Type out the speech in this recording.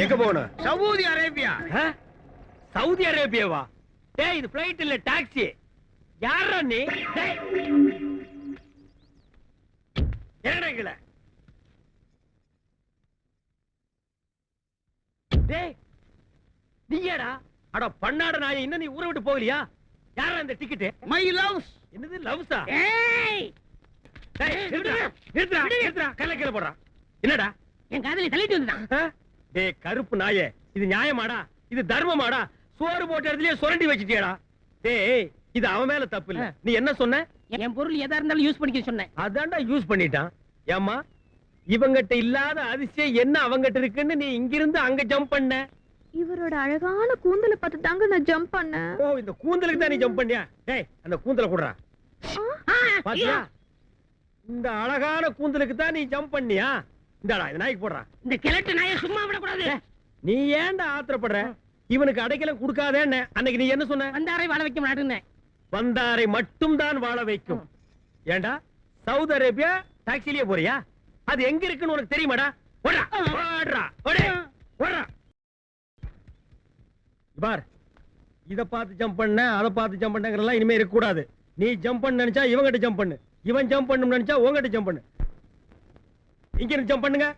எங்க போகணும்? Saudi Arabia. Saudi அரேபியாவா? டேய் இது பிளைட் இல்ல டாக்ஸி. யாரா நீ? டேய் என்னங்கல? டேய் நீயடா? அட பண்ணாட நாயே, இன்னும் நீ ஊரை விட்டு போகலையா? யாரா இந்த டிக்கெட்? My loves. என்னது லவ்ஸா? ஏய் டேய் நிறுத்துடா கல்ல போடுறா. என்னடா? என் காதலி தள்ளிட்டு வந்துட்டான். டேய் கருப்பு நாயே, இது நியாயமாடா? இது தர்மமாடா? சோறு போட்ட இடத்துலயே சுரண்டி வச்சிட்டியடா. டேய் இது அவன் மேல தப்பு இல்ல. நீ என்ன சொன்ன? என் பொருள் எதா இருந்தாலும் யூஸ் பண்ணிக்க சொன்னேன். அதான்டா யூஸ் பண்ணிட்டான். ஏம்மா இவங்கிட்ட இல்லாத அதிசயம் என்ன அவங்கிட்ட இருக்குன்னு நீ இங்கிருந்து அங்க ஜம்ப் பண்ண? இவரோட அழகான கூந்தலை பார்த்து தாங்க நான் ஜம்ப் பண்ணேன். ஓ இந்த கூந்தலுக்கு தான் நீ ஜம்ப் பண்ணியா? டேய் அந்த கூந்தலை குடுறா. பாத்தியா? இந்த அழகான கூந்தலுக்கு தான் நீ ஜம்ப் பண்ணியா? இந்தடா இந்த நாய்க்கு போடுறா. இந்த கிழட்டு நாயை சும்மா விட கூடாது. நீ ஏன்டா ஆத்திரப்படுற? இவனுக்கு அடைக்கலம் கொடுக்காதேன்னு அன்னைக்கு நீ என்ன சொன்ன? வந்தாரை வாழ வைக்க மாட்டேன்னு. வந்தாரை மட்டும் தான் வாழ வைக்கும். ஏண்டா சவுதி அரேபியா டாக்ஸிலேயே போறியா? அது எங்க இருக்குன்னு உனக்கு தெரியுமாடா? ஓடுறா ஓடுறா ஓடுறா. பார் இத பார்த்து ஜம்ப் பண்ண அத பார்த்து ஜம்ப் பண்ணங்கறலாம் இனிமே இருக்க கூடாது. நீ ஜம்ப் பண்ண நினைச்சா இவங்கிட்ட ஜம்ப் பண்ணு, இவன் ஜம்ப் பண்ணனும் நினைச்சா உங்ககிட்ட ஜம்ப் பண்ணு. இங்க இருந்து ஜம்ப் பண்ணுங்க.